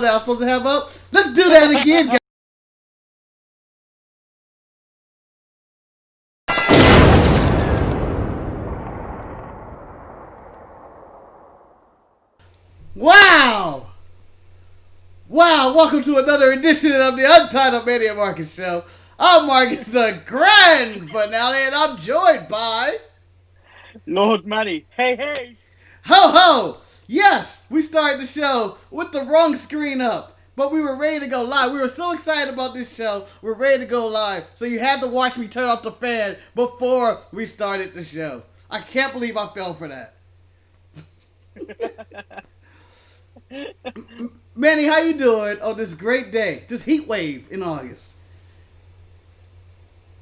that I was supposed to have up. Let's do that again, guys. Wow! Wow, welcome to another edition of the Untitled Manny and Marcus Show. I'm Marcus the Grand Finale, and I'm joined by... Lord Manny. Hey, hey! Ho ho! Yes, we started the show with the wrong screen up, but we were ready to go live. We were so excited about this show, we're ready to go live. So you had to watch me turn off the fan before we started the show. I can't believe I fell for that. Manny, how you doing on this great day, this heat wave in August?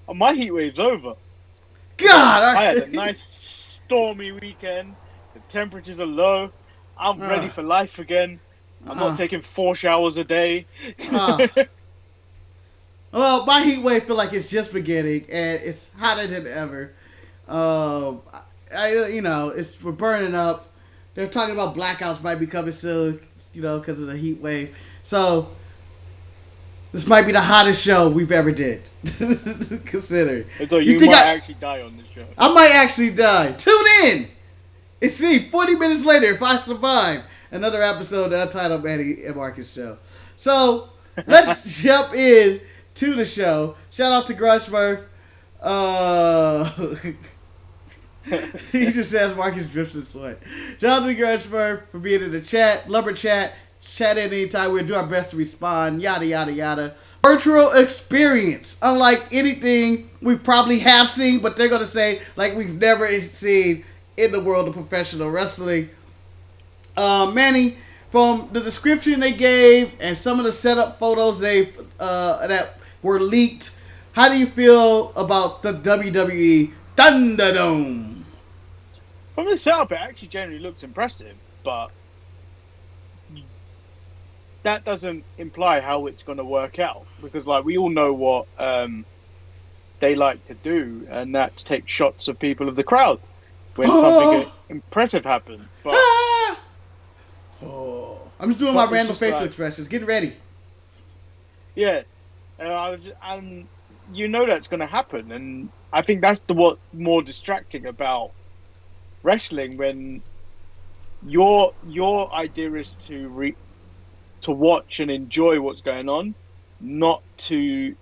Oh, my heat wave's over. God, I had a nice stormy weekend. The temperatures are low. I'm ready for life again. I'm not taking 4 showers a day. Well, my heat wave feel like it's just beginning, and it's hotter than ever. We're burning up. They're talking about blackouts might be coming soon, because of the heat wave. So this might be the hottest show we've ever did. Consider. And so you might actually die on this show. I might actually die. Tune in. And see 40 minutes later if I survive another episode of the Untitled Manny and Marcus Show. So let's jump in to the show. Shout out to Grunchworth. He just says Marcus drips in sweat. Shout out to Grunchworth for being in the chat. Lumber chat. Chat in anytime. We'll do our best to respond. Yada, yada, yada. Virtual experience. Unlike anything we probably have seen, but they're going to say like we've never seen in the world of professional wrestling. Manny, from the description they gave and some of the setup photos that were leaked, how do you feel about the WWE Thunderdome? From the setup, it actually generally looks impressive, but that doesn't imply how it's going to work out, because we all know what they like to do, and that's take shots of people of the crowd when something impressive happens. But I'm just doing my random facial expressions. Getting ready. Yeah, and you know that's going to happen, and I think that's what's more distracting about wrestling, when your idea is to watch and enjoy what's going on, not to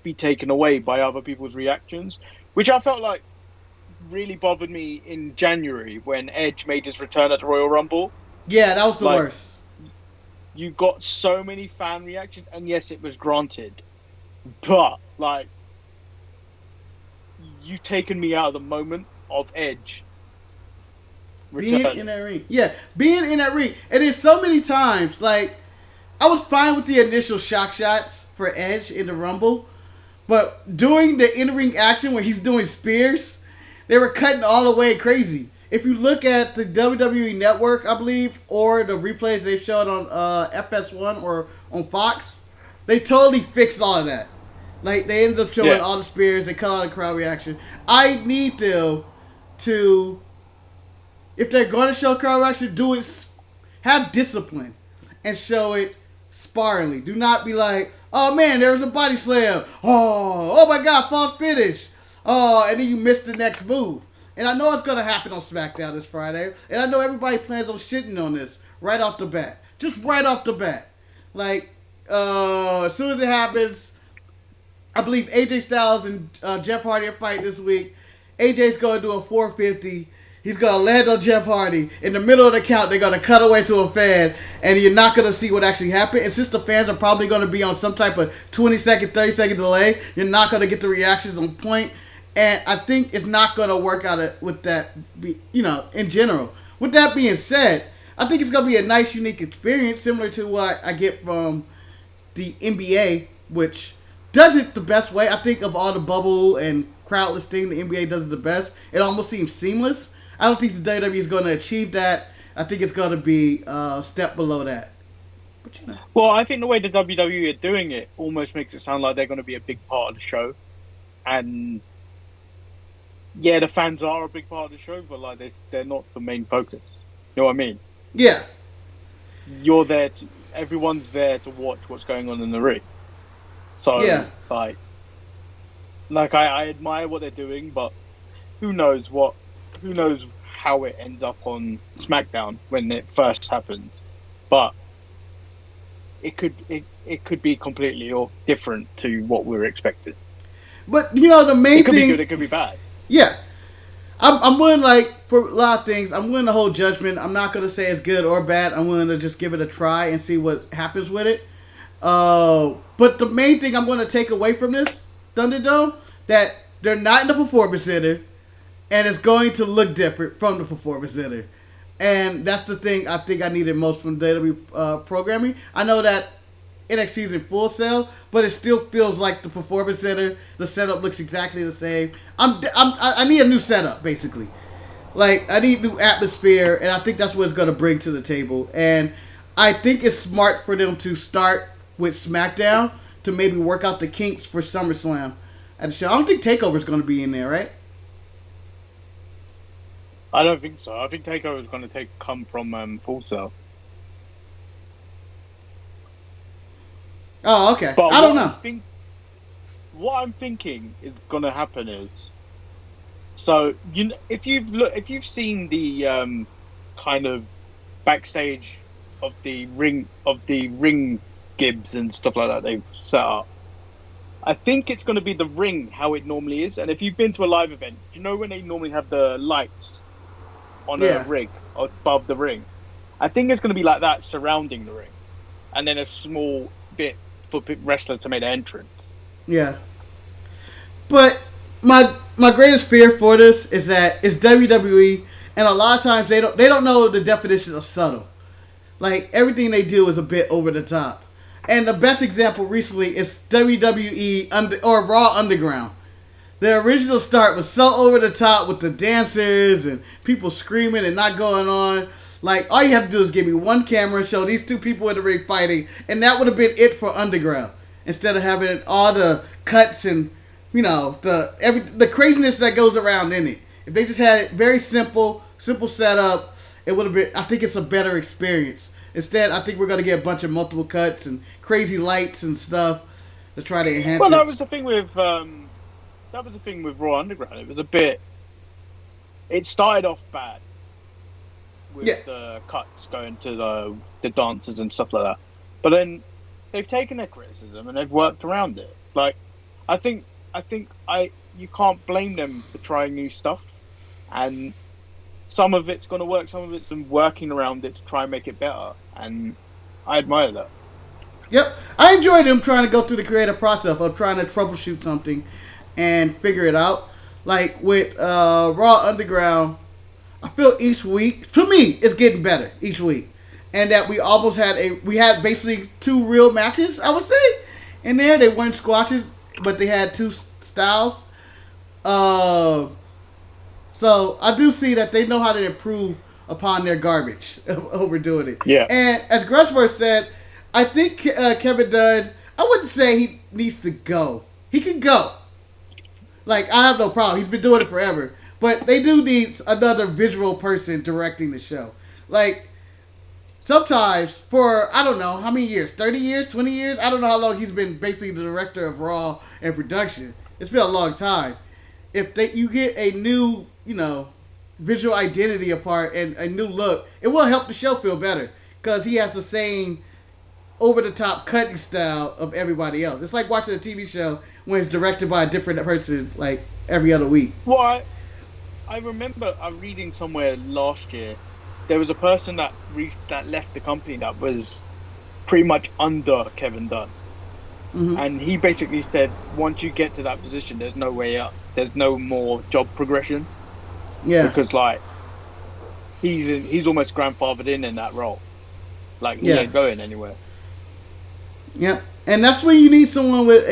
be taken away by other people's reactions, which I felt like really bothered me in January when Edge made his return at the Royal Rumble. Yeah, that was the worst. You got so many fan reactions, and yes, it was granted, but you've taken me out of the moment of Edge returning. Being in that ring. Yeah, being in that ring. And there's so many times, I was fine with the initial shock shots for Edge in the Rumble, but during the in-ring action where he's doing spears, they were cutting all the way crazy. If you look at the WWE Network, I believe, or the replays they've shown on FS1 or on Fox, they totally fixed all of that. They ended up showing all the spears, they cut all the crowd reaction. I need them to, if they're going to show crowd reaction, do it, have discipline, and show it sparingly. Do not be like, oh man, there was a body slam. Oh my god, false finish. Oh, and then you missed the next move. And I know it's going to happen on SmackDown this Friday. And I know everybody plans on shitting on this right off the bat. Just right off the bat. As soon as it happens, I believe AJ Styles and Jeff Hardy are fighting this week. AJ's going to do a 450. He's going to land on Jeff Hardy. In the middle of the count, they're going to cut away to a fan, and you're not going to see what actually happened. And since the fans are probably going to be on some type of 20-second, 30-second delay, you're not going to get the reactions on point. And I think it's not going to work out with that, in general. With that being said, I think it's going to be a nice, unique experience, similar to what I get from the NBA, which does it the best way. I think of all the bubble and crowdless thing, the NBA does it the best. It almost seems seamless. I don't think the WWE is going to achieve that. I think it's going to be a step below that. But Well, I think the way the WWE are doing it almost makes it sound like they're going to be a big part of the show. And yeah, the fans are a big part of the show, but they're not the main focus. You know what I mean? Yeah. you're there to everyone's there to watch what's going on in the ring. Yeah. So I admire what they're doing, but who knows who knows how it ends up on SmackDown when it first happens. But it could be completely or different to what we were expecting. But you know the main It could thing. be good. It could be bad. Yeah, I'm willing, like, for a lot of things, I'm willing to hold judgment. I'm not going to say it's good or bad. I'm willing to just give it a try and see what happens with it. But the main thing I'm going to take away from this Thunderdome, that they're not in the Performance Center, and it's going to look different from the Performance Center. And that's the thing I think I needed most from WWE programming. I know that NXT is in full sale, but it still feels like the Performance Center. The setup looks exactly the same. I need a new setup, basically. Like, I need new atmosphere, and I think that's what it's going to bring to the table. And I think it's smart for them to start with SmackDown to maybe work out the kinks for SummerSlam at the show. I don't think TakeOver is going to be in there, right? I don't think so. I think Takeover is going to come from Full Sail. Oh, okay. But I don't know. What I'm thinking is going to happen is, so if you've seen the kind of backstage of the ring gibs and stuff like that they've set up, I think it's going to be the ring how it normally is. And if you've been to a live event, you know when they normally have the lights on a rig above the ring, I think it's going to be like that surrounding the ring, and then a small bit for wrestler to make an entrance. Yeah. But my greatest fear for this is that it's WWE, and a lot of times they don't know the definition of subtle. Like, everything they do is a bit over the top. And the best example recently is WWE or Raw Underground. The original start was so over the top with the dancers and people screaming and not going on. Like, all you have to do is give me one camera, show these two people in the ring fighting, and that would have been it for Underground. Instead of having all the cuts and, you know, the craziness that goes around in it. If they just had it very simple setup, it would have been, I think it's a better experience. Instead, I think we're going to get a bunch of multiple cuts and crazy lights and stuff to try to enhance Well, it. that was the thing with Raw Underground. It was a bit. It started off bad with the cuts going to the dancers and stuff like that, but then they've taken their criticism and they've worked around it. Like, I think you can't blame them for trying new stuff, and some of it's going to work, some of it's them working around it to try and make it better, and I admire that. Yep, I enjoyed them trying to go through the creative process of trying to troubleshoot something and figure it out. Like with Raw Underground, I feel each week, to me, it's getting better each week, and that we had basically two real matches, I would say, in there. They weren't squashes, but they had two styles. So I do see that they know how to improve upon their garbage overdoing it. Yeah. And as Grushworth said, I think Kevin Dunn, I wouldn't say he needs to go. He can go. Like, I have no problem. He's been doing it forever. But they do need another visual person directing the show. Like, sometimes for, I don't know, how many years? 30 years? 20 years? I don't know how long he's been basically the director of Raw and production. It's been a long time. If you get a new, visual identity apart and a new look, it will help the show feel better. Because he has the same over-the-top cutting style of everybody else. It's like watching a TV show when it's directed by a different person, like, every other week. Well, I remember reading somewhere last year, there was a person that left the company that was pretty much under Kevin Dunn. Mm-hmm. And he basically said, once you get to that position, there's no way up. There's no more job progression. Yeah. Because, like, he's almost grandfathered in that role. Like, he ain't going anywhere. Yep. And that's when you need someone with,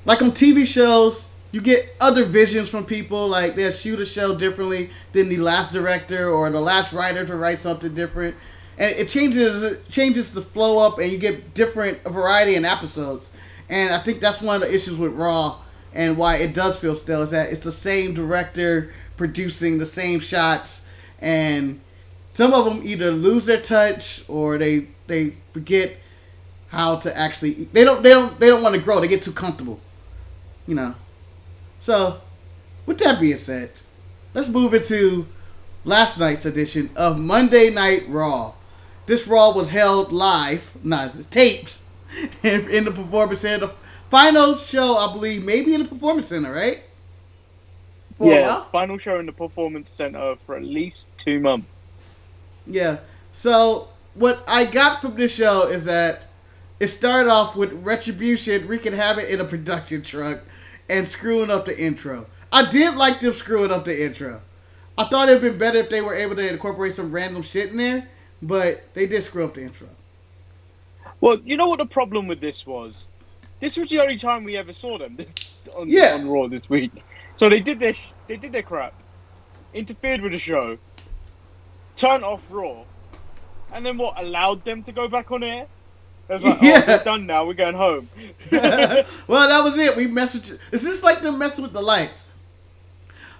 like on TV shows, you get other visions from people. Like, they'll shoot a show differently than the last director or the last writer to write something different. And it changes the flow up, and you get different variety in episodes. And I think that's one of the issues with Raw and why it does feel stale, is that it's the same director producing the same shots. And some of them either lose their touch or they forget how to actually. They don't want to grow. They get too comfortable. You know. So, with that being said, let's move into last night's edition of Monday Night Raw. This Raw was held live, it's taped in the Performance Center. The final show, I believe, maybe in the Performance Center, right? Final show in the Performance Center for at least 2 months. Yeah. So what I got from this show is that it started off with Retribution wreaking havoc in a production truck and screwing up the intro. I did like them screwing up the intro. I thought it would have been better if they were able to incorporate some random shit in there, but they did screw up the intro. Well, you know what the problem with this was? This was the only time we ever saw them on Raw this week. So they did their crap, interfered with the show, turned off Raw, and then allowed them to go back on air? It was like, we're done now, we're going home. Well, that was it. We messed with you. Is this like them messing with the lights?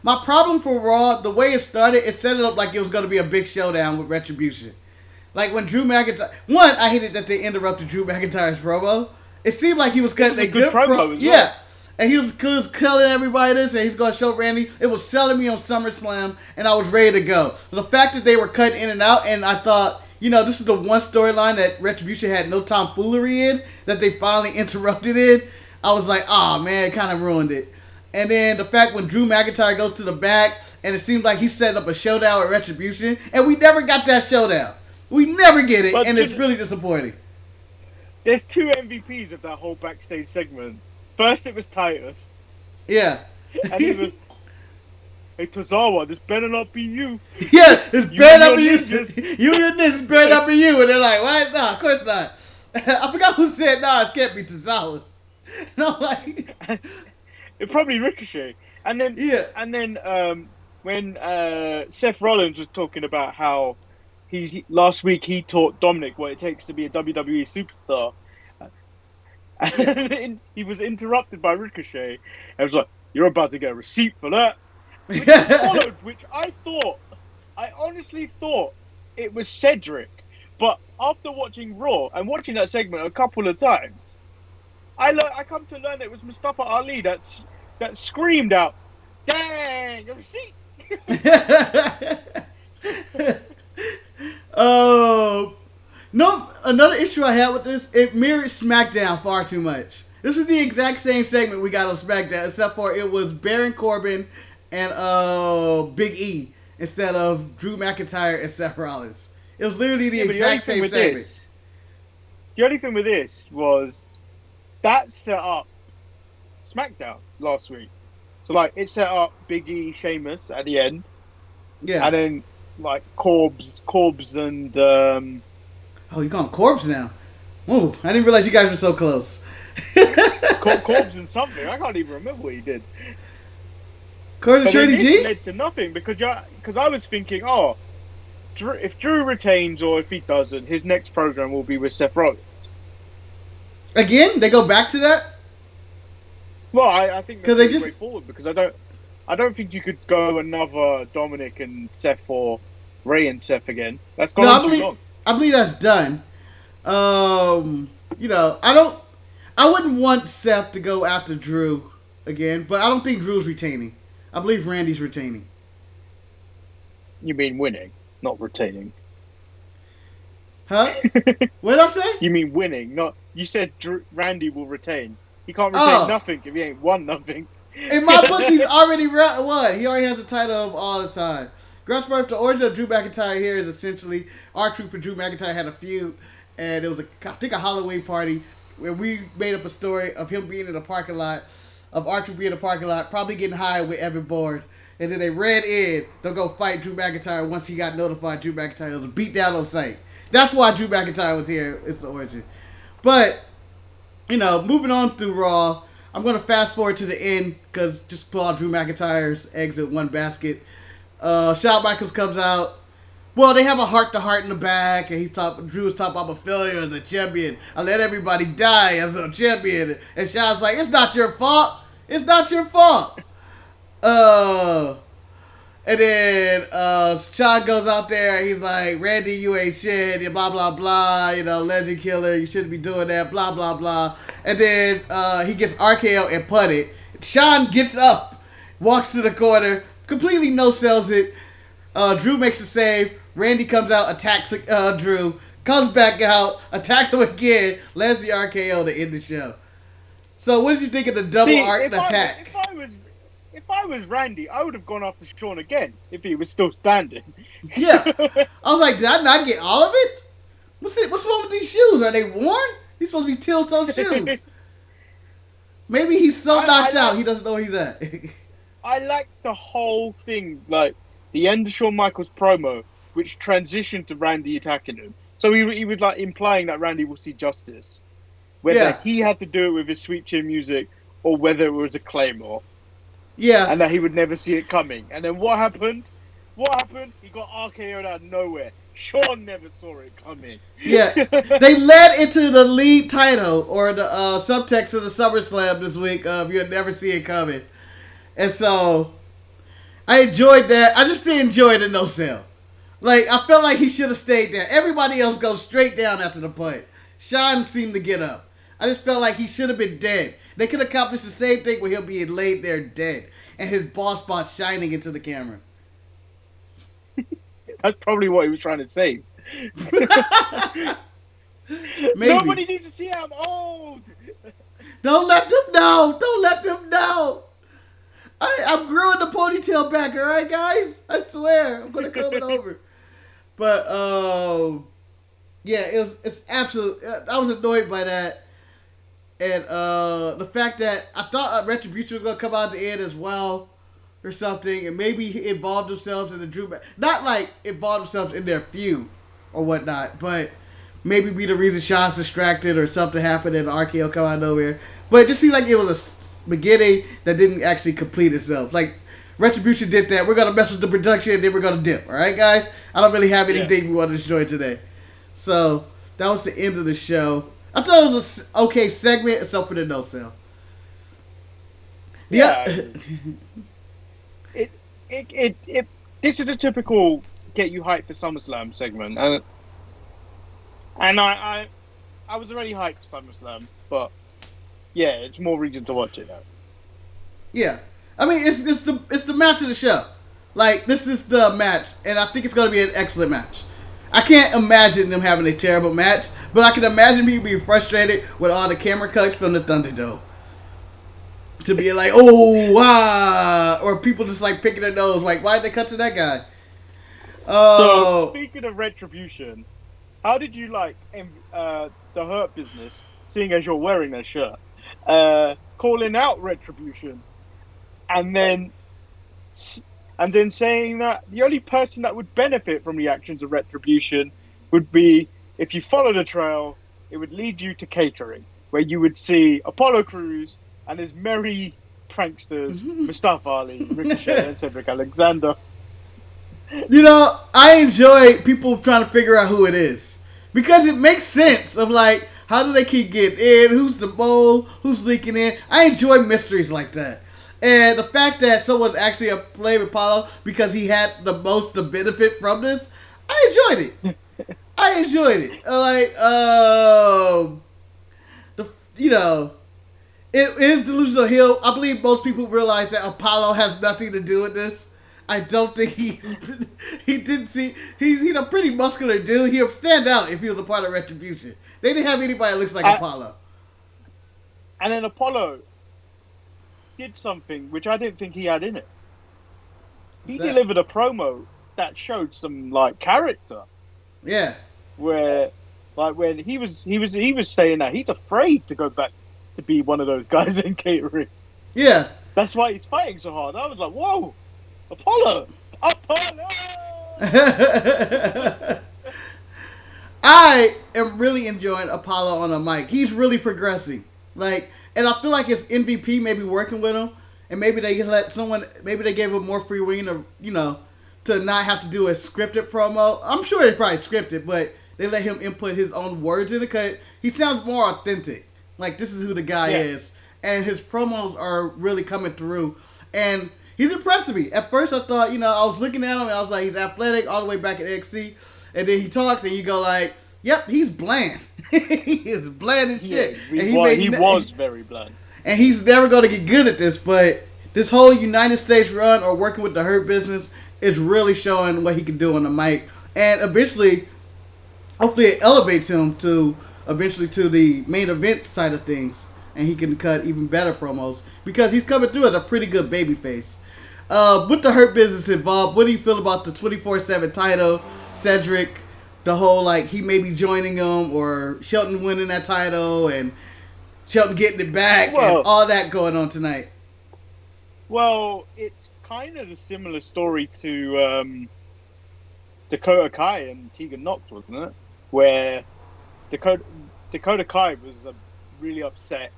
My problem for Raw, the way it started, it set it up like it was going to be a big showdown with Retribution. Like when Drew McIntyre... One, I hated that they interrupted Drew McIntyre's promo. It seemed like he was cutting a good promo. Yeah. And he was killing everybody this, and he's going to show Randy. It was selling me on SummerSlam, and I was ready to go. The fact that they were cutting in and out, and I thought, this is the one storyline that Retribution had no tomfoolery in, that they finally interrupted it. I was like, man, it kind of ruined it. And then the fact when Drew McIntyre goes to the back, and it seems like he's setting up a showdown with Retribution, and we never got that showdown. We never get it, and it's really disappointing. There's 2 MVPs of that whole backstage segment. First, it was Titus. Yeah. And he was, hey, Tozawa, this better not be you. Yeah, this better not be you. You and this better not be you. And they're like, what? No, of course not. I forgot who said, it can't be Tozawa. And I'm like... It probably Ricochet. And then, when Seth Rollins was talking about how last week he taught Dominic what it takes to be a WWE superstar, and he was interrupted by Ricochet. I was like, "You're about to get a receipt for that." Which followed, which I honestly thought it was Cedric, but after watching Raw and watching that segment a couple of times, I come to learn it was Mustafa Ali that screamed out, "Dang, a receipt!" No, another issue I had with this, it mirrored SmackDown far too much. This is the exact same segment we got on SmackDown, except for it was Baron Corbin and Big E instead of Drew McIntyre and Seth Rollins. It was literally the exact same segment. The only thing with this was that set up SmackDown last week. So, it set up Big E, Sheamus at the end. Yeah. And then, Corbs and... Oh, you call him Corbs now? Ooh, I didn't realize you guys were so close. Corbs and something. I can't even remember what he did. Corbs and Shirley G? Led to nothing because I was thinking, if Drew retains or if he doesn't, his next program will be with Seth Rollins. Again? They go back to that? Well, I think that's the way forward because I don't think you could go another Dominic and Seth or Ray and Seth again. That's gone on too long. I believe that's done. I wouldn't want Seth to go after Drew again, but I don't think Drew's retaining. I believe Randy's retaining. You mean winning, not retaining? Huh? What did I say? You mean winning, not... You said Randy will retain. He can't retain nothing if he ain't won nothing. In my book, he's already won. He already has the title of all the time. Grunsworth, the origin of Drew McIntyre here is essentially R-Truth and Drew McIntyre had a feud, and it was a Halloween party where we made up a story of him being in the parking lot, of R-Truth being in the parking lot, probably getting high with Evan Bourne, and then they ran in to go fight Drew McIntyre once he got notified Drew McIntyre was beat down on site. That's why Drew McIntyre was here. It's the origin. But, moving on through Raw, I'm going to fast forward to the end because just put all Drew McIntyre's eggs in one basket. Shawn Michaels comes out. Well, they have a heart-to-heart in the back, and Drew's talking about a failure as a champion. I let everybody die as a champion. And Shawn's like, it's not your fault. It's not your fault. And then Sean goes out there. He's like, Randy, you ain't shit. Blah blah blah. Legend killer. You shouldn't be doing that. Blah blah blah. And then he gets RKO and punted. Sean gets up, walks to the corner, completely no sells it. Drew makes a save. Randy comes out, attacks Drew, comes back out, attacks him again, lands the RKO to end the show. So, what did you think of the double arc attack? If I was Randy, I would have gone after Sean again if he was still standing. Yeah, I was like, did I not get all of it? What's wrong with these shoes? Are they worn? He's supposed to be tilt-toe shoes. Maybe he's so knocked out he doesn't know where he's at. I like the whole thing, like the end of Shawn Michaels promo, which transitioned to Randy attacking him. So he was like implying that Randy will see justice, whether he had to do it with his sweet chin music or whether it was a Claymore. Yeah, and that he would never see it coming. And then what happened? He got RKO'd out of nowhere. Sean never saw it coming. Yeah, they led into the lead title or the subtext of the SummerSlam this week of you'll never see it coming. And so I enjoyed that. I just didn't enjoy the no sell. Like, I felt like he should have stayed there. Everybody else goes straight down after the point. Sean seemed to get up. I just felt like he should have been dead. They could accomplish the same thing where he'll be laid there dead and his bald spot shining into the camera. That's probably what he was trying to say. Nobody needs to see I'm old. Don't let them know. Don't let them know. I'm growing the ponytail back, all right, guys? I swear. I'm going to comb it over. But, yeah, it's absolute. I was annoyed by that. And the fact that I thought Retribution was going to come out at the end as well or something, and maybe involve themselves in the Drew match. Not like involve themselves in their feud or whatnot, but maybe be the reason Sean's distracted or something happened and RKO come out of nowhere. But it just seemed like it was a beginning that didn't actually complete itself. Like, Retribution did that. We're going to mess with the production and then we're going to dip. All right, guys? I don't really have anything we want to destroy today. So, that was the end of the show. I thought it was an okay segment, except for the no sell. This is a typical get you hyped for SummerSlam segment, and I was already hyped for SummerSlam, but yeah, it's more reason to watch it now. Yeah, I mean it's the match of the show. Like, this is the match, and I think it's going to be an excellent match. I can't imagine them having a terrible match, but I can imagine people being frustrated with all the camera cuts from the Thunderdome. To be like, oh, wow. Or people just like picking their nose, like, why did they cut to that guy? So, speaking of Retribution, how did you like the Hurt Business, seeing as you're wearing their shirt, calling out Retribution, and then saying that the only person that would benefit from the actions of Retribution would be if you follow the trail, it would lead you to catering, where you would see Apollo Crews and his merry pranksters, Mustafa Ali, Ricochet, and Cedric Alexander. I enjoy people trying to figure out who it is. Because it makes sense of like, how do they keep getting in? Who's the mole? Who's leaking in? I enjoy mysteries like that. And the fact that someone's actually a play with Apollo because he had the most to benefit from this, I enjoyed it. It is delusional heel. I believe most people realize that Apollo has nothing to do with this. I don't think he didn't see. He's a pretty muscular dude. He'll stand out if he was a part of Retribution. They didn't have anybody that looks like Apollo. And then Apollo did something which I didn't think he had in it. He delivered a promo that showed some like character. Yeah. Where, like, when he was saying that he's afraid to go back to be one of those guys in catering. Yeah. That's why he's fighting so hard. I was like, whoa, Apollo. I am really enjoying Apollo on a mic. He's really progressing. Like, and I feel like his MVP maybe working with him, and maybe they gave him more free rein to not have to do a scripted promo. I'm sure it's probably scripted, but they let him input his own words in it because he sounds more authentic. Like, this is who the guy is. And his promos are really coming through. And He's impressing me. At first, I thought, I was looking at him and I was like, he's athletic all the way back at NXT. And then he talks and you go like, yep, he's bland. He is bland as shit. Yeah, And he was very bland. And he's never going to get good at this, but this whole United States run or working with the Hurt Business is really showing what he can do on the mic. And eventually, hopefully it elevates him to the main event side of things. And he can cut even better promos because he's coming through as a pretty good babyface. With the Hurt Business involved, what do you feel about the 24/7 title, Cedric, the whole like he may be joining him or Shelton winning that title and Shelton getting it back and all that going on tonight? Well, it's kind of a similar story to Dakota Kai and Tegan Nox, wasn't it? Where Dakota Kai was really upset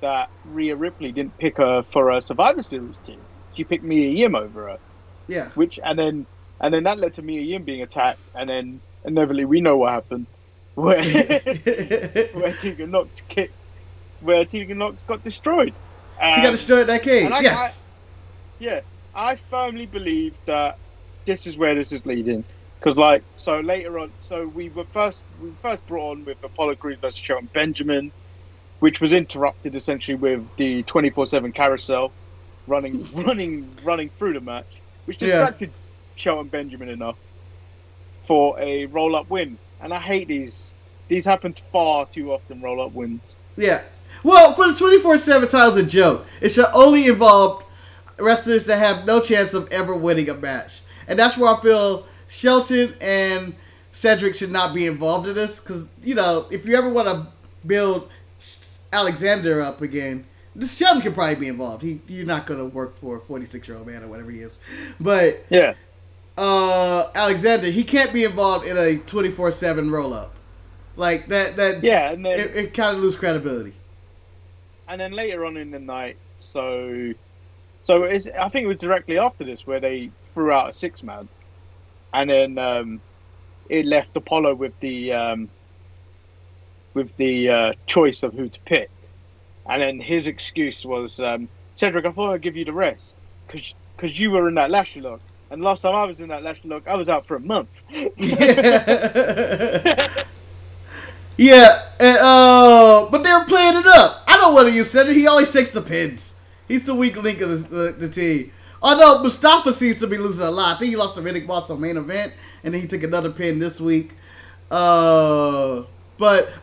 that Rhea Ripley didn't pick her for a Survivor Series team. She picked Mia Yim over her. Yeah. And then that led to Mia Yim being attacked, and then inevitably we know what happened, where Tegan Nox got destroyed. She got destroyed in that cage. Yes. I firmly believe that this is where this is leading. Because later on, we were first brought on with Apollo Crews versus Shelton Benjamin, which was interrupted essentially with the 24/7 carousel running through the match, which distracted Shelton Benjamin enough for a roll-up win. And I hate these. These happen far too often, roll-up wins. Yeah. Well, for the 24/7 title's a joke. It should only involve wrestlers that have no chance of ever winning a match. And that's where I feel Shelton and Cedric should not be involved in this. Because, if you ever want to build Alexander up again, Shelton can probably be involved. You're not going to work for a 46-year-old man or whatever he is. But yeah, Alexander, he can't be involved in a 24/7 roll-up. Like that. Yeah, and then it kind of loses credibility. And then later on in the night, I think it was directly after this where they threw out a 6-man, and then it left Apollo with the choice of who to pick. And then his excuse was, Cedric, I thought I'd give you the rest because you were in that Lashley lock. And last time I was in that Lashley lock, I was out for a month. Yeah, but they're playing it up. I don't want to use Cedric. He always takes the pins. He's the weak link of the team. Although Mustafa seems to be losing a lot. I think he lost to Riddick Moss on main event, and then he took another pin this week. But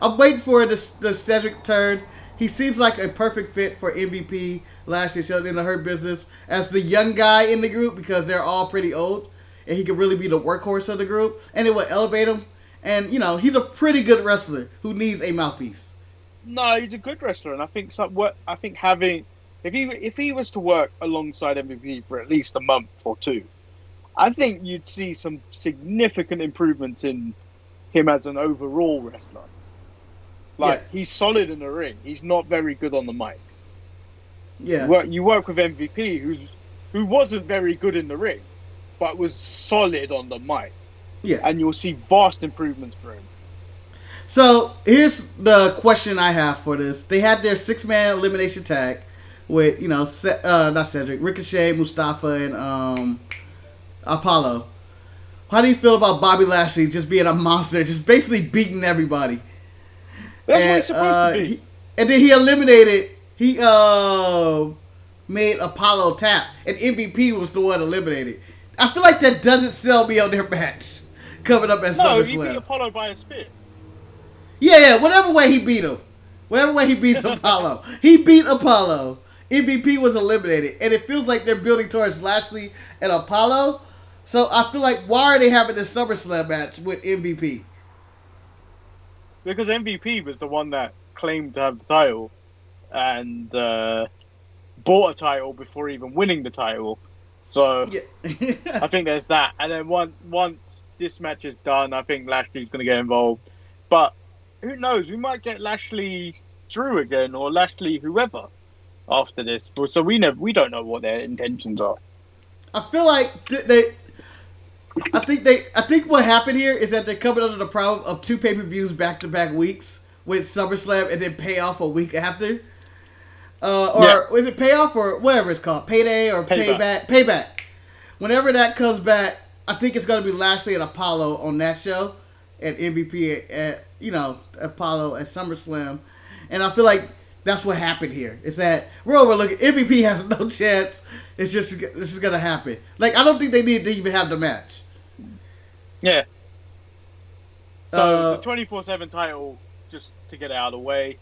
I'm waiting for the Cedric turn. He seems like a perfect fit for MVP Lashley Shelton in the Hurt Business as the young guy in the group because they're all pretty old, and he could really be the workhorse of the group, and it will elevate him. And he's a pretty good wrestler who needs a mouthpiece. No, he's a good wrestler, and I think if he was to work alongside MVP for at least a month or two, I think you'd see some significant improvements in him as an overall wrestler. He's solid in the ring. He's not very good on the mic. Yeah. You work with MVP, who wasn't very good in the ring, but was solid on the mic. Yeah. And you'll see vast improvements for him. So, here's the question I have for this. They had their 6-man elimination tag with, not Cedric, Ricochet, Mustafa, and Apollo. How do you feel about Bobby Lashley just being a monster, just basically beating everybody? That's what he's supposed to be. And then he made Apollo tap, and MVP was the one eliminated. I feel like that doesn't sell me on their match coming up at SummerSlam. No, he beat Apollo by a spear. Yeah, whatever way he beat him. Whatever way he beats Apollo. He beat Apollo. MVP was eliminated. And it feels like they're building towards Lashley and Apollo. So I feel like, why are they having this SummerSlam match with MVP? Because MVP was the one that claimed to have the title and bought a title before even winning the title. So yeah. I think there's that. And then once this match is done, I think Lashley's going to get involved. But who knows? We might get Lashley Drew again or Lashley whoever after this. So we don't know what their intentions are. I feel like I think what happened here is that they're coming under the problem of 2 pay-per-views back-to-back weeks with SummerSlam and then pay off a week after. Or is it payoff or whatever it's called, payday or payback. Whenever that comes back, I think it's gonna be Lashley and Apollo on that show, and MVP at Apollo at SummerSlam, and I feel like that's what happened here. Is that we're overlooking MVP has no chance. It's just this is gonna happen. Like I don't think they need to even have the match. Yeah. So the 24/7 title, just to get it out of the way,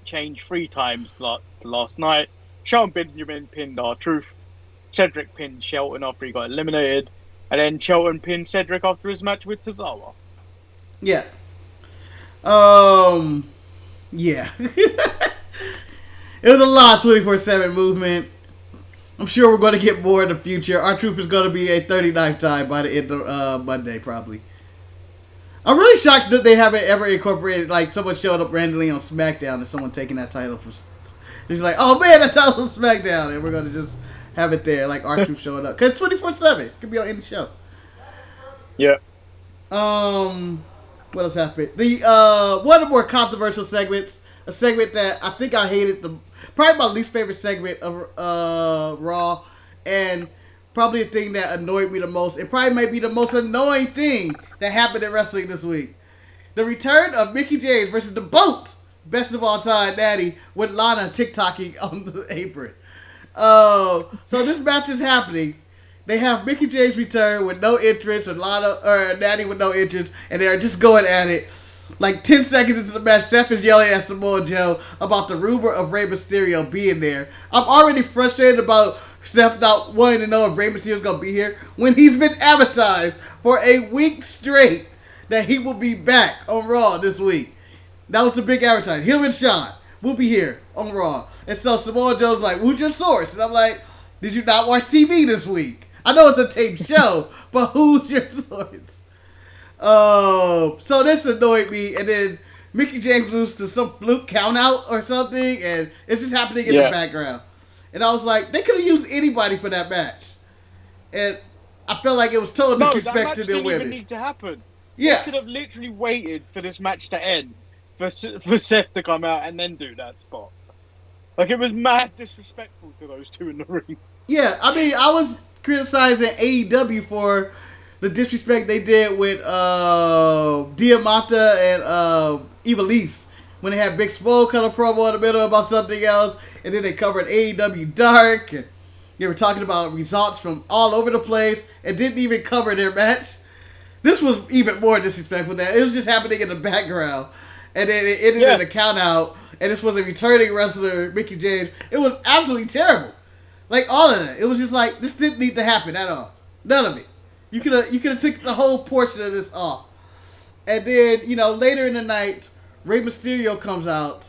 changed 3 times last night. Shelton Benjamin pinned R-Truth. Cedric pinned Shelton after he got eliminated. And then Shelton pinned Cedric after his match with Tozawa. Yeah. Yeah. It was a lot of 24/7 movement. I'm sure we're going to get more in the future. R-Truth is going to be a 39th time by the end of Monday, probably. I'm really shocked that they haven't ever incorporated, like, someone showed up randomly on SmackDown and someone taking that title. It's like, oh, man, that title's on SmackDown. And we're going to just have it there, like R-Truth showing up. Because it's 24/7. It could be on any show. Yeah. What else happened? One of the more controversial segments, a segment that I think I hated, probably my least favorite segment of Raw, and probably the thing that annoyed me the most. It probably might be the most annoying thing that happened in wrestling this week. The return of Mickie James versus the GOAT, best of all time, Natty, with Lana TikToking on the apron. So this match is happening. They have Mickie James return with no entrance, and Lana or Natty with no entrance, and they're just going at it. Like 10 seconds into the match, Seth is yelling at Samoa Joe about the rumor of Rey Mysterio being there. I'm already frustrated about Seth not wanting to know if Rey Mysterio's going to be here when he's been advertised for a week straight that he will be back on Raw this week. That was the big advertising. Him and Sean will be here on Raw. And so Samoa Joe's like, who's your source? And I'm like, did you not watch TV this week? I know it's a taped show, but who's your source? So this annoyed me, and then Mickie James loses to some fluke count out or something, and it's just happening in the background. And I was like, they could have used anybody for that match. And I felt like it was total disrespect to their women. That match didn't even need to happen. Yeah. They could have literally waited for this match to end, for Seth to come out and then do that spot. Like, it was mad disrespectful to those two in the ring. Yeah, I mean, I was criticizing AEW for the disrespect they did with Diamante and Ivelisse when they had Big Swole cut a promo in the middle about something else, and then they covered AEW Dark, and they were talking about results from all over the place, and didn't even cover their match. This was even more disrespectful. That it was just happening in the background, and then it ended in a count out, and this was a returning wrestler, Mickie James. It was absolutely terrible. Like, all of that. It was just like, this didn't need to happen at all. None of it. You could have took the whole portion of this off. And then, later in the night, Rey Mysterio comes out,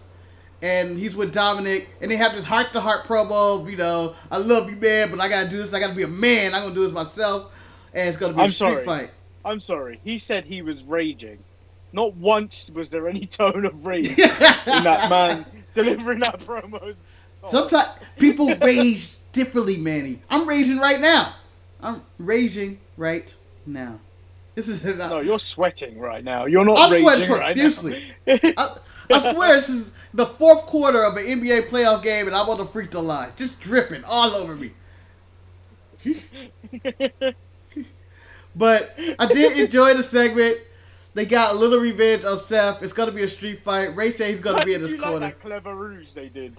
and he's with Dominic, and they have this heart-to-heart promo of, I love you, man, but I gotta do this. I gotta be a man. I'm gonna do this myself. And it's gonna be a street fight. I'm sorry. He said he was raging. Not once was there any tone of rage in that man delivering that promo. Sometimes people rage differently, Manny. I'm raging right now. I'm raging right now. This is no, you're sweating right now. You're not raging right now. I'm sweating profusely. I swear this is the fourth quarter of an NBA playoff game, and I'm on the free throw line, just dripping all over me. But I did enjoy the segment. They got a little revenge on Seth. It's going to be a street fight. Ray said he's going to be in this corner. Like that clever ruse they did.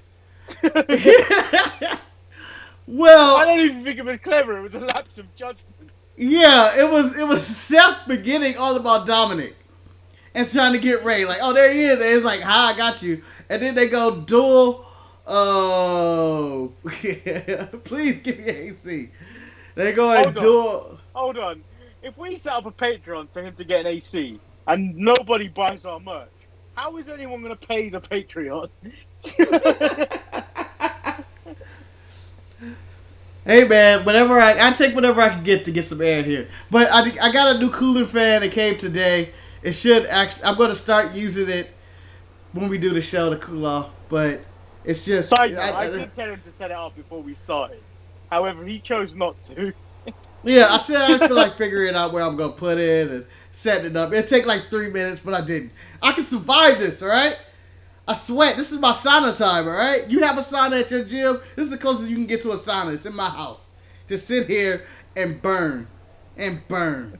Well, I don't even think it was clever. It was a lapse of judgment. Yeah, it was Seth beginning all about Dominic and trying to get Ray. Like, oh, there he is. And it's like, hi, I got you. And then they go dual. Oh, please give me AC. They go and dual. Hold on. If we set up a Patreon for him to get an AC and nobody buys our merch, how is anyone going to pay the Patreon? Hey man, whatever I take whatever I can get to get some air in here. But I got a new cooling fan that came today. It should actually. I'm going to start using it when we do the show to cool off. But it's just. Side note, I did tell him to set it up before we started. However, he chose not to. Yeah, I said I feel like figuring out where I'm going to put it and setting it up. It'll take like 3 minutes, but I didn't. I can survive this, all right? I sweat. This is my sauna time, all right? You have a sauna at your gym. This is the closest you can get to a sauna. It's in my house. Just sit here and burn. And burn.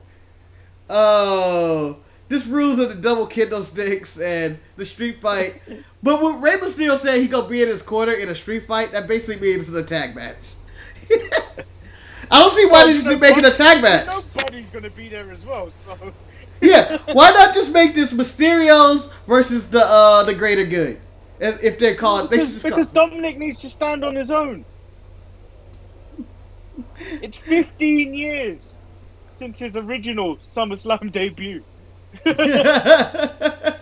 Oh, this rules of the double kendo sticks and the street fight. But when Rey Mysterio said he gonna be in his corner in a street fight, that basically means it's a tag match. I don't see why they just make it a tag match. Nobody's gonna be there as well, so. Yeah, why not just make this Mysterios versus the greater good? If they're called, because Dominic needs to stand on his own. It's 15 years since his original SummerSlam debut. Yeah,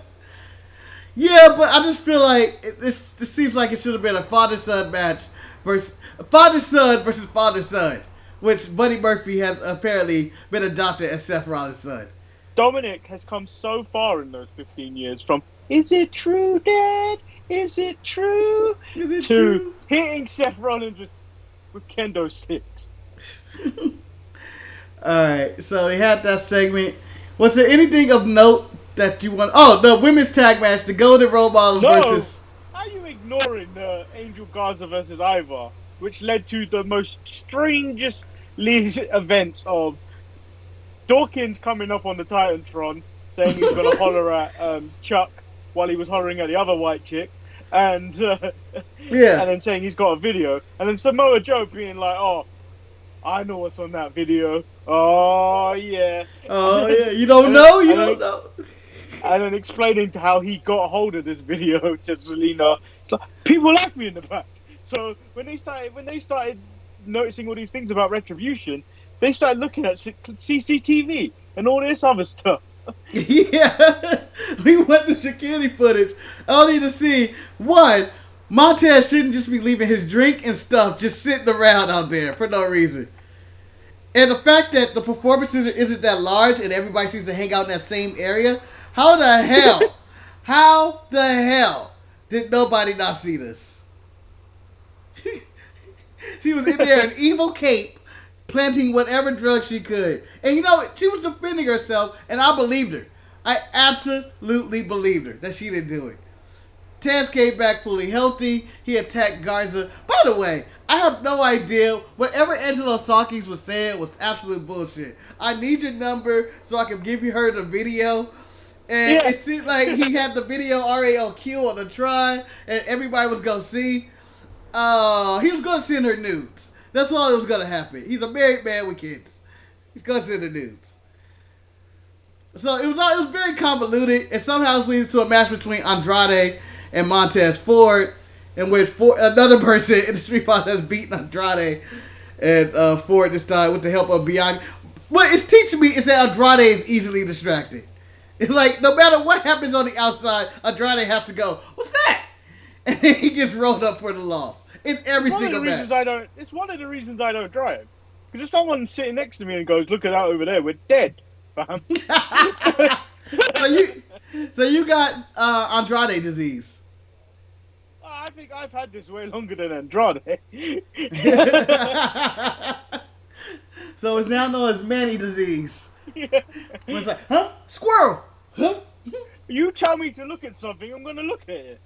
but I just feel like this seems like it should have been a father-son match versus father-son versus father-son, which Buddy Murphy has apparently been adopted as Seth Rollins' son. Dominic has come so far in those 15 years from "Is it true, Dad? Is it true?" Is it to true? hitting Seth Rollins with kendo sticks. Alright, so they had that segment. Was there anything of note that you want? Oh, the women's tag match, the Golden Role Models versus... How are you ignoring the Angel Garza versus Ivar, which led to the most strangest events of Dawkins coming up on the Titantron saying he's going to holler at Chuck while he was hollering at the other white chick, and and then saying he's got a video, and then Samoa Joe being like, "Oh, I know what's on that video. Oh yeah. Oh yeah. You don't know. You don't know." And then explaining to how he got a hold of this video to Zelina. It's like, people like me in the back. So when they started noticing all these things about Retribution, they started looking at CCTV and all this other stuff. Yeah, we went to security footage. I need to see one. Montez shouldn't just be leaving his drink and stuff just sitting around out there for no reason. And the fact that the performances isn't that large and everybody seems to hang out in that same area. How the hell did nobody not see this? She was in there in evil cape, planting whatever drug she could. And you know, she was defending herself, and I believed her. I absolutely believed her that she didn't do it. Taz came back fully healthy. He attacked Garza. By the way, I have no idea. Whatever Angelo Sawkins was saying was absolute bullshit. I need your number so I can give you her the video. And it seemed like he had the video already on cue on the try, and everybody was going to see. He was going to send her nudes. That's all that was going to happen. He's a married man with kids. He's going to send her nudes. So it was very convoluted, and somehow it leads to a match between Andrade and Montez Ford, in which another person in the Street Fight has beaten Andrade and Ford this time with the help of Bianca. What it's teaching me is that Andrade is easily distracted. It's like, no matter what happens on the outside, Andrade has to go, "What's that?" And then he gets rolled up for the loss in every single match. It's one of the reasons I don't drive. Because if someone's sitting next to me and goes, "Look at that over there, we're dead." Fam. So you got Andrade disease. I think I've had this way longer than Andrade. So it's now known as Manny disease. Yeah. It's like, huh? Squirrel! Huh? You tell me to look at something, I'm going to look at it.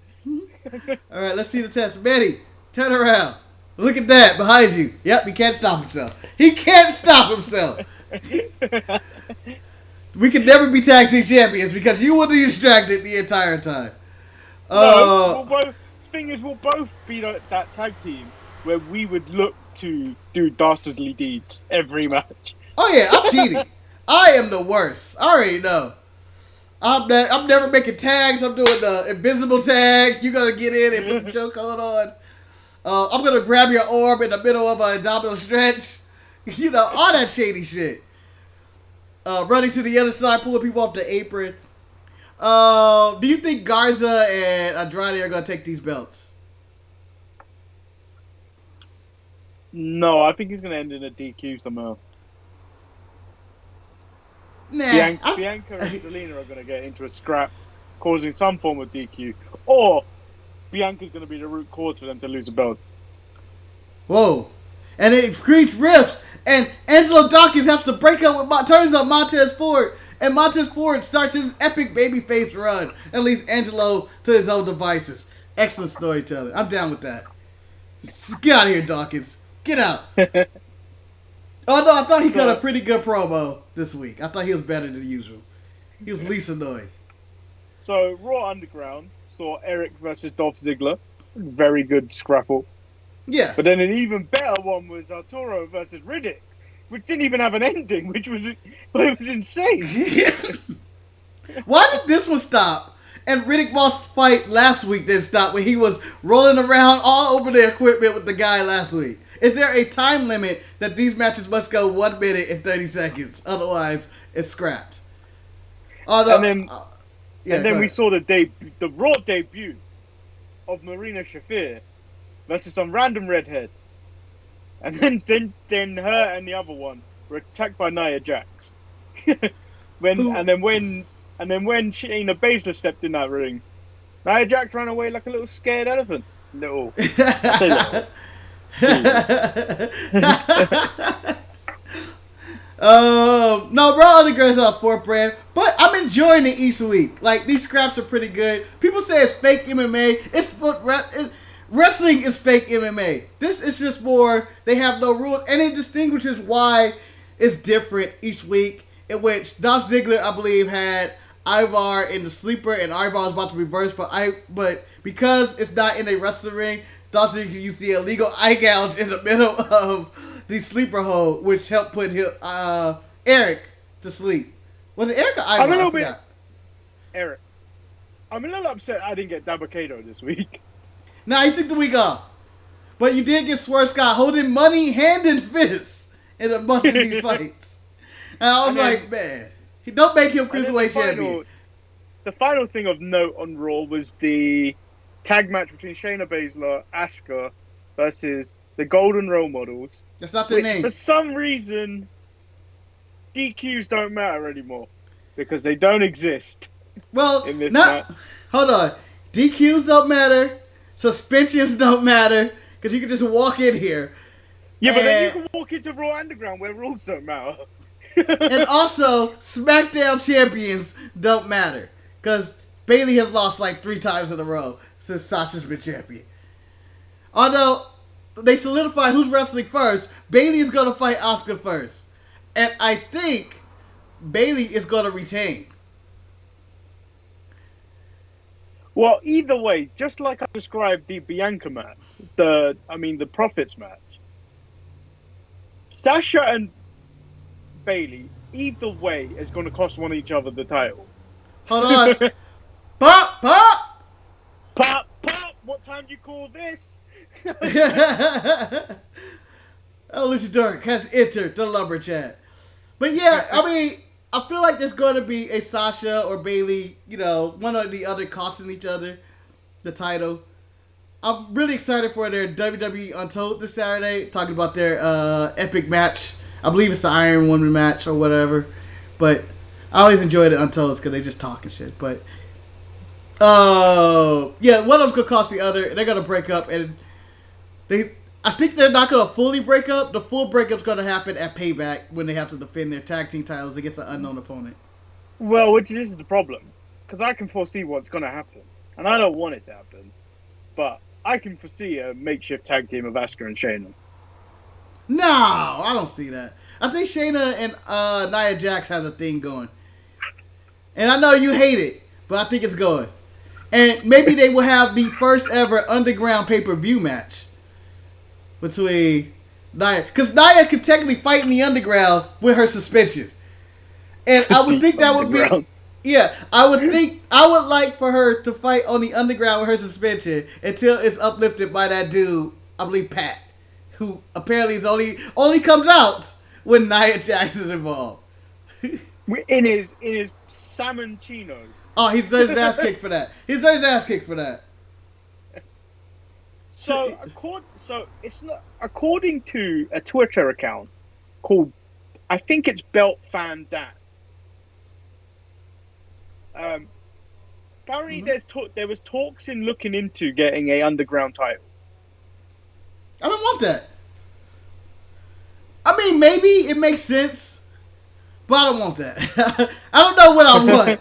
All right, let's see the test. Manny, turn around. Look at that behind you. Yep, he can't stop himself. He can't stop himself. We can never be tag team champions because you will be distracted the entire time. We'll both be that tag team where we would look to do dastardly deeds every match. Oh yeah, I'm cheating. I am the worst. I already know. I'm never making tags. I'm doing the invisible tag. You're going to get in and put the chokehold on. I'm going to grab your arm in the middle of an abdominal stretch. You know, all that shady shit. Running to the other side, pulling people off the apron. Do you think Garza and Andrade are going to take these belts? No, I think he's going to end in a DQ somehow. Nah. Bianca and Zelina are going to get into a scrap, causing some form of DQ. Or Bianca's going to be the root cause for them to lose the belts. Whoa. And it creates rifts. And Angelo Dawkins has to break up with turns up Montez Ford And Montez Ford starts his epic babyface run and leaves Angelo to his own devices. Excellent storytelling. I'm down with that. Get out of here, Dawkins. Get out. Oh, no, I thought he cut a pretty good promo this week. I thought he was better than usual. He was least annoying. So, Raw Underground saw Eric versus Dolph Ziggler. Very good scrapple. Yeah. But then an even better one was Arturo versus Riddick, which didn't even have an ending, but it was insane. Why did this one stop? And Riddick Moss' fight last week didn't stop when he was rolling around all over the equipment with the guy last week. Is there a time limit that these matches must go 1 minute and 30 seconds? Otherwise, it's scrapped. Oh, no. And then we saw the Raw debut of Marina Shafir versus some random redhead. And then her and the other one were attacked by Nia Jax. And then when Shayna Baszler stepped in that ring, Nia Jax ran away like a little scared elephant. Little. I say little. No, Raw Underground's on 4th brand, but I'm enjoying it each week. Like, these scraps are pretty good. People say it's fake MMA. Wrestling is fake MMA. This is just more, they have no rules, and it distinguishes why it's different each week, in which Dolph Ziggler, I believe, had Ivar in the sleeper, and Ivar was about to reverse, but because it's not in a wrestling ring, Dolph Ziggler used the illegal eye gouge in the middle of the sleeper hole, which helped put Eric to sleep. Was it Eric or Ivar? I'm a little bit... Eric. I'm a little upset I didn't get Dabba-Kato this week. Nah, he took the week off. But you did get Swerve Scott holding money hand and fist in a bunch of these fights. And I was like, man, don't make him Cruiserweight champion. The final thing of note on Raw was the tag match between Shayna Baszler, Asuka, versus the Golden Role Models. That's not their name. For some reason, DQs don't matter anymore. Because they don't exist. Well, in this match. Hold on. DQs don't matter. Suspensions don't matter. Because you can just walk in here. Yeah, but then you can walk into Raw Underground where rules don't matter. And also, SmackDown champions don't matter. Because Bayley has lost like 3 times in a row since Sasha's been champion. Although, they solidified who's wrestling first. Bayley is going to fight Asuka first. And I think Bayley is going to retain. Well, either way, just like I described the Bianca match, the Profits match, Sasha and Bayley, either way, is going to cost one each other the title. Hold on. Pop, pop! Pop, pop! What time do you call this? Lucha Dark has entered the Lumber Chat. But yeah, I mean, I feel like there's going to be a Sasha or Bayley, one or the other costing each other the title. I'm really excited for their WWE Untitled this Saturday, talking about their epic match. I believe it's the Iron Woman match or whatever. But I always enjoy the Untold because they just talk and shit. But, yeah, one of them's going to cost the other, and they're going to break up. And I think they're not going to fully break up. The full breakup's going to happen at Payback when they have to defend their tag team titles against an unknown opponent. Well, this is the problem. Because I can foresee what's going to happen. And I don't want it to happen. But I can foresee a makeshift tag team of Asuka and Shayna. No, I don't see that. I think Shayna and Nia Jax has a thing going. And I know you hate it, but I think it's going. And maybe they will have the first ever underground pay-per-view match between Nia. Because Nia could technically fight in the underground with her suspension. And I would think that would be... Yeah, I would like for her to fight on the underground with her suspension until it's uplifted by that dude, I believe Pat, who apparently is only comes out when Nia Jax is involved. In his salmon chinos. Oh, he deserves his ass kicked for that. He deserves his ass kicked for that. So it's not according to a Twitter account called, I think it's Belt Fan Dan. Apparently, there was talks in looking into getting a underground title. I don't want that. I mean, maybe it makes sense, But I don't want that. I don't know what I want.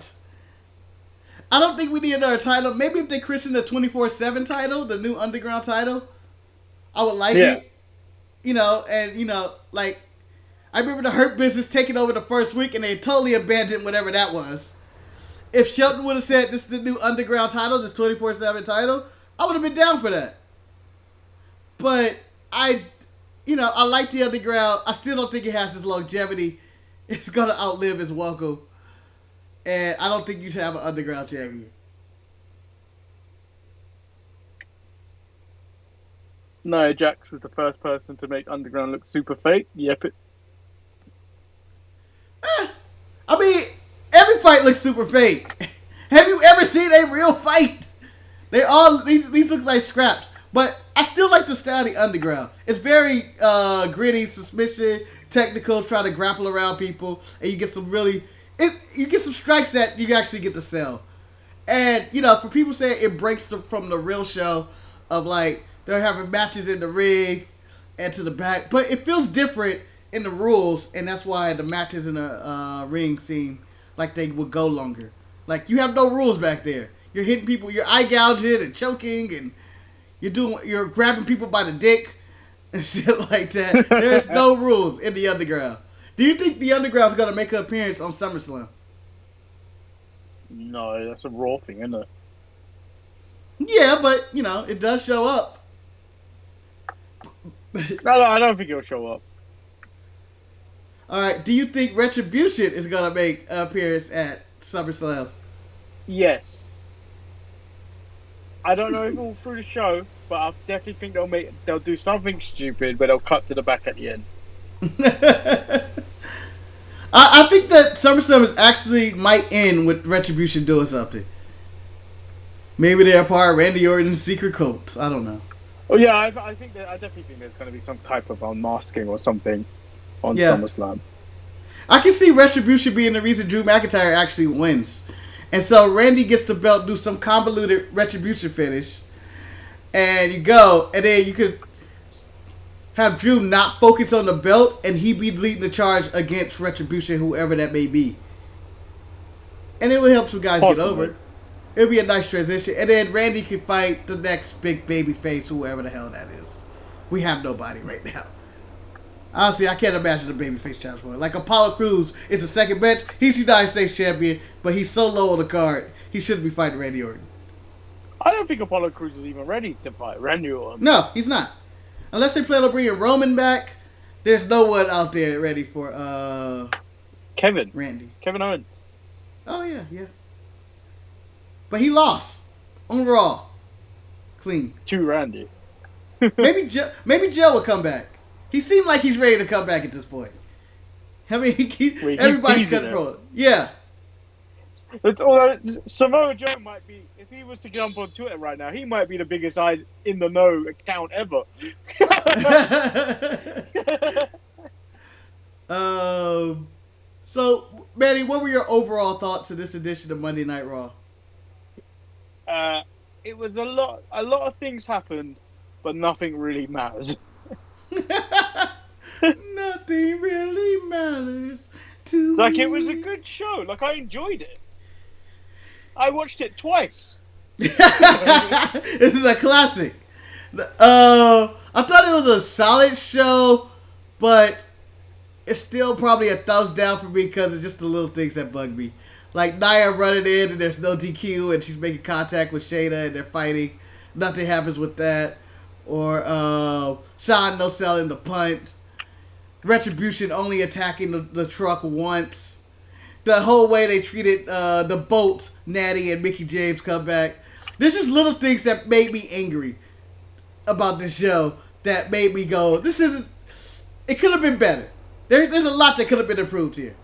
I don't think we need another title. Maybe if they christen the 24/7 title, the new underground title, I would like it. You know, and you know, like I remember the Hurt Business taking over the first week, and they totally abandoned whatever that was. If Shelton would have said this is the new underground title, this 24/7 title, I would have been down for that. But I like the underground. I still don't think it has its longevity. It's gonna outlive its welcome. And I don't think you should have an underground champion. No, Jax was the first person to make underground look super fake. Yep. I mean, every fight looks super fake. Have you ever seen a real fight? These look like scraps. But I still like the style of the underground. It's very gritty, submission, technical, trying to grapple around people, and you get some you get some strikes that you actually get to sell. And, you know, for people saying it breaks from the real show of, like, they're having matches in the ring and to the back. But it feels different in the rules, and that's why the matches in the ring seem like they would go longer. Like, you have no rules back there. You're hitting people, you're eye gouging and choking, and you're grabbing people by the dick and shit like that. There's no rules in the underground. Do you think the underground is going to make an appearance on SummerSlam? No, that's a Raw thing, isn't it? Yeah, but, you know, it does show up. No, I don't think it'll show up. All right, do you think Retribution is going to make an appearance at SummerSlam? Yes. I don't know if all through the show, but I definitely think they'll do something stupid, but they'll cut to the back at the end. I think that SummerSlam might end with Retribution doing something. Maybe they're part of Randy Orton's secret cult. I don't know. Oh yeah, I definitely think there's going to be some type of unmasking or something on SummerSlam. I can see Retribution being the reason Drew McIntyre actually wins. And so Randy gets the belt, do some convoluted Retribution finish, and you go, and then you could have Drew not focus on the belt, and he be leading the charge against Retribution, whoever that may be. And it would help some guys get over it. It would be a nice transition. And then Randy can fight the next big baby face, whoever the hell that is. We have nobody right now. Honestly, I can't imagine a babyface challenge for it. Like Apollo Crews is the second bench. He's United States champion, but he's so low on the card, he shouldn't be fighting Randy Orton. I don't think Apollo Crews is even ready to fight Randy Orton. No, he's not. Unless they plan on bringing Roman back, there's no one out there ready for Randy. Kevin Owens. Oh, yeah. But he lost on Raw. Clean. To Randy. Maybe Joe will come back. He seemed like he's ready to come back at this point. I mean, everybody's got pro. Yeah. Although Samoa Joe might be, if he was to jump on Twitter right now, he might be the biggest eye in the know account ever. So, Manny, what were your overall thoughts of this edition of Monday Night Raw? It was a lot of things happened, but nothing really mattered. Nothing really matters to me. It was a good show. Like, I enjoyed it. I watched it twice. This is a classic. I thought it was a solid show, but it's still probably a thumbs down for me because it's just the little things that bug me. Like Nia running in and there's no DQ and she's making contact with Shayna and they're fighting. Nothing happens with that. Or Shawn no selling the punt. Retribution only attacking the truck once. The whole way they treated the Bolt, Natty, and Mickie James come back. There's just little things that made me angry about this show that made me go, this isn't... It could have been better. There's a lot that could have been improved here.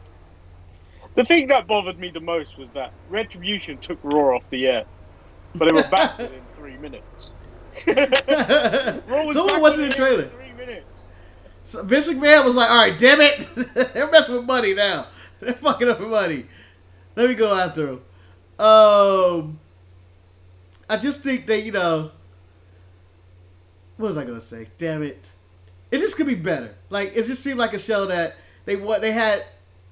The thing that bothered me the most was that Retribution took Raw off the air. But they were back within 3 minutes. Someone watched the trailer. 3 minutes. So Vince McMahon was like, alright, damn it. They're messing with money now. They're fucking up with money. Let me go after them. I just think that, what was I going to say? Damn it. It just could be better. Like, it just seemed like a show that they had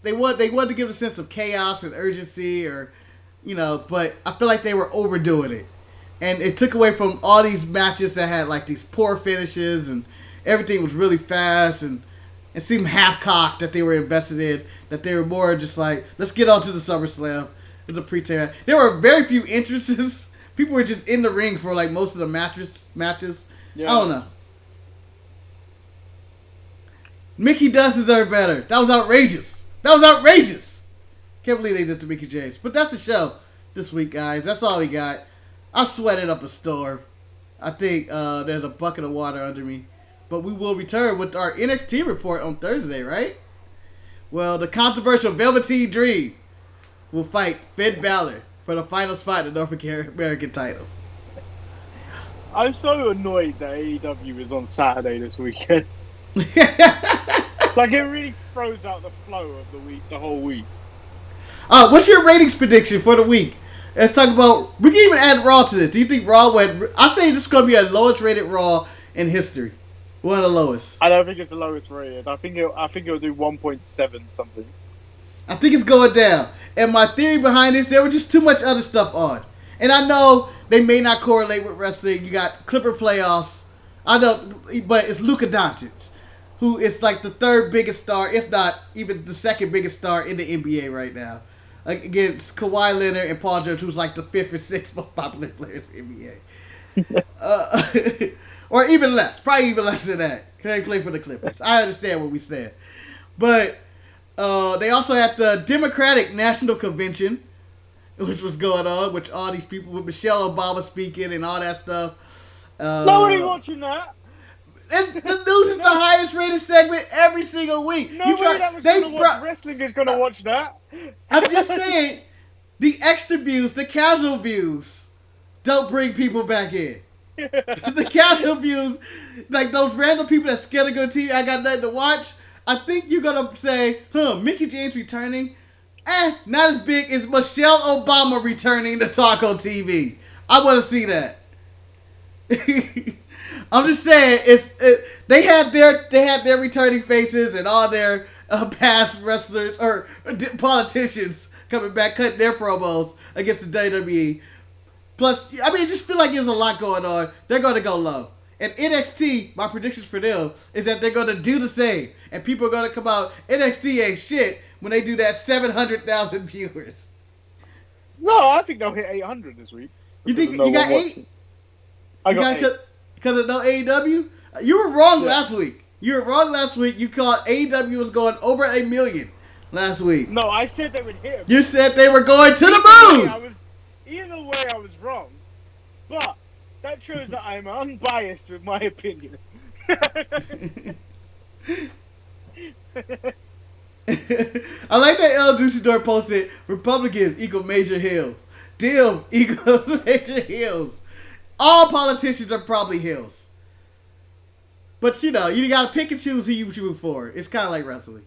they wanted to give a sense of chaos and urgency, or but I feel like they were overdoing it, and it took away from all these matches that had like these poor finishes and everything was really fast, and it seemed half cocked that they were invested in, that they were more just like, let's get on to the SummerSlam. It's a pre-tape. There were very few entrances. People were just in the ring for like most of the matches. Yeah. I don't know. Mickey does deserve better. That was outrageous. Can't believe they did to Mickey James. But that's the show this week, guys. That's all we got. I sweated up a storm. I think there's a bucket of water under me. But we will return with our NXT report on Thursday, right? Well, the controversial Velveteen Dream will fight Finn Balor for the final spot in the North American title. I'm so annoyed that AEW is on Saturday this weekend. Like, it really throws out the flow of the whole week. What's your ratings prediction for the week? Let's talk about. We can even add Raw to this. Do you think Raw went? I say this is going to be a lowest rated Raw in history. One of the lowest. I don't think it's the lowest rated. I think it'll do 1.7 something. I think it's going down. And my theory behind this, there was just too much other stuff on. And I know they may not correlate with wrestling. You got Clipper playoffs. I know, but it's Luka Doncic, who is like the third biggest star, if not even the second biggest star in the NBA right now. Like against Kawhi Leonard and Paul George, who's like the fifth or sixth most popular players in the NBA. Or even less. Probably even less than that. Can they play for the Clippers? I understand what we said. But they also had the Democratic National Convention, which was going on, which all these people with Michelle Obama speaking and all that stuff. Nobody watching that. The news is the highest rated segment every single week. Nobody that was going to watch wrestling is going to watch that. I'm just saying, the extra views, the casual views, don't bring people back in. The casual views, like those random people that scared to go to TV, I got nothing to watch. I think you're going to say, Mickey James returning? Not as big as Michelle Obama returning to talk on TV. I want to see that. I'm just saying, they had their returning faces and all their past wrestlers or politicians coming back, cutting their promos against the WWE. Plus, I mean, I just feel like there's a lot going on. They're going to go low. And NXT, my predictions for them is that they're going to do the same. And people are going to come out, NXT ain't shit when they do that 700,000 viewers. No, I think they'll hit 800 this week. You think you got 8? I got 8. Because of no AEW? You were wrong last week. You called AEW was going over 1 million last week. No, I said they would hit. You said they were going to the moon. Either way, I was wrong. But that shows that I'm unbiased with my opinion. I like that El Duchador posted, Republicans equal major hills. Deal equals major hills. All politicians are probably hills. But you got to pick and choose who you root for. It's kind of like wrestling.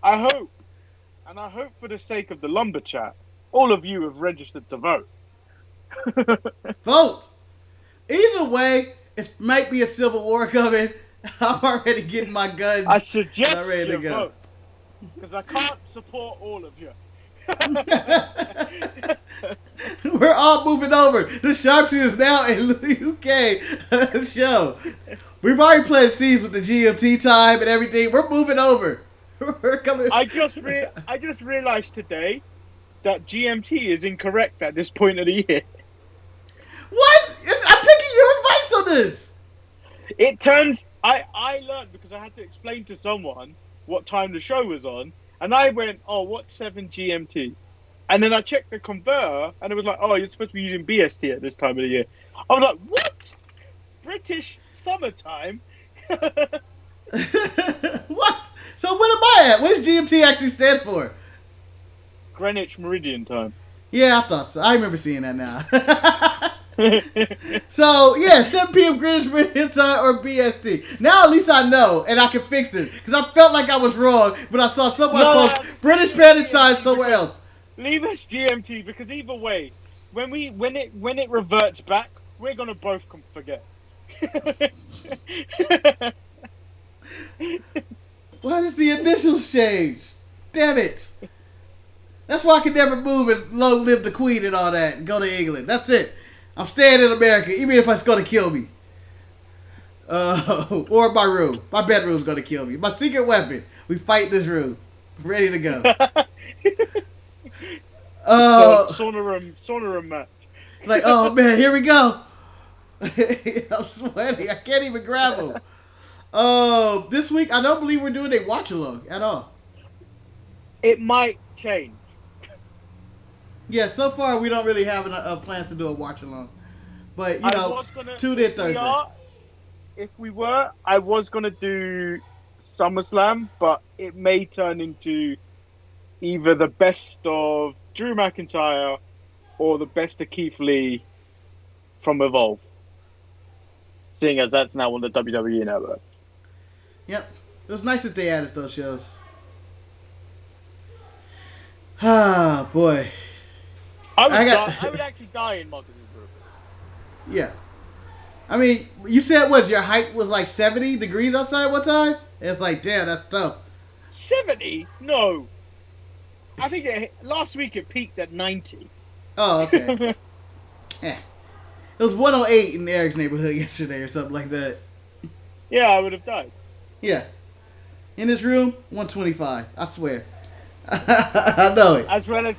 I hope for the sake of the lumber chat, all of you have registered to vote. Vote. Either way, it might be a civil war coming. I'm already getting my guns. I suggest you vote. Because I can't support all of you. We're all moving over. The Sharpshooters now in the UK show. We've already played scenes with the GMT time and everything. We're moving over. We're coming. I just realized today that GMT is incorrect at this point of the year. What? I'm taking your advice on this. It turns... I learned because I had to explain to someone what time the show was on, and I went, what's 7 GMT? And then I checked the converter, and it was like, you're supposed to be using BST at this time of the year. I was like, what? British summertime? What? So what am I at? What does GMT actually stand for? Greenwich Meridian Time. Yeah, I thought so. I remember seeing that now. So, 7 p.m. Greenwich Meridian Time or BST. Now at least I know, and I can fix it. Because I felt like I was wrong, but I saw someone post British Spanish Time somewhere else. Leave us GMT, because either way, when it reverts back, we're going to both forget. Why does the initials change? Damn it. That's why I can never move and long live the Queen and all that and go to England. That's it. I'm staying in America, even if it's going to kill me. Or my room. My bedroom's going to kill me. My secret weapon. We fight this room. Ready to go. Sauna room match. Like, oh man, here we go. I'm sweating. I can't even grab them. This week, I don't believe we're doing a watch along at all. It might change. Yeah, so far we don't really have plans to do a watch along. But, you know, tune in Thursday. If we were, I was going to do SummerSlam, but it may turn into either the best of Drew McIntyre or the best of Keith Lee from Evolve. Seeing as that's now on the WWE Network. Yep. It was nice that they added those shows. Ah, boy. I would actually die in Marcus's group. Yeah. I mean, you said what? Your height was like 70 degrees outside one time? It's like, damn, that's tough. 70? No. I think last week it peaked at 90. Oh, okay. Yeah. It was 108 in Eric's neighborhood yesterday or something like that. Yeah, I would have died. Yeah. In his room, 125. I swear. I know it. As well as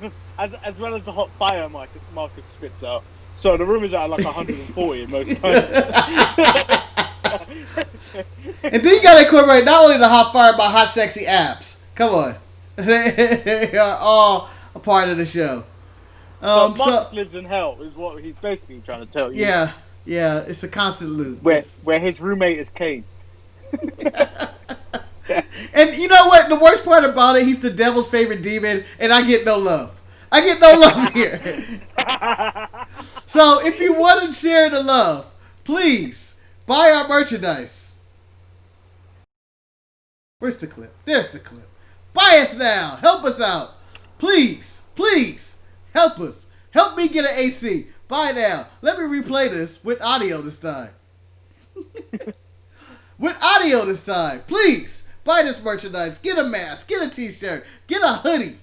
the hot fire Marcus spits out. So the room is at like 140 in most times. And then you gotta incorporate not only the hot fire, but hot sexy abs. Come on. They are all a part of the show. So Marcus lives in hell is what he's basically trying to tell you. Yeah, it's a constant loop. Where his roommate is Kane. And you know what? The worst part about it, he's the devil's favorite demon, and I get no love. I get no love here. So if you want to share the love, please buy our merchandise. Where's the clip? There's the clip. Buy us now. Help us out. Please, help us. Help me get an AC. Buy now. Let me replay this with audio this time. With audio this time. Please, buy this merchandise. Get a mask. Get a t-shirt. Get a hoodie.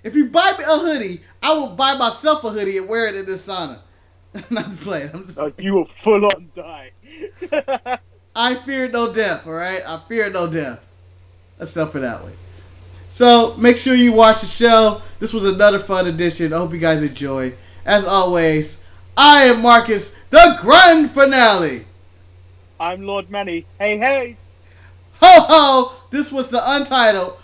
If you buy me a hoodie, I will buy myself a hoodie and wear it in this sauna. I'm not playing. I'm just you will full on die. I fear no death, alright? I fear no death. Let's up it that way. So, make sure you watch the show. This was another fun edition. I hope you guys enjoy. As always, I am Marcus, the grand finale. I'm Lord Manny. Hey, hey. Ho ho! This was the Untitled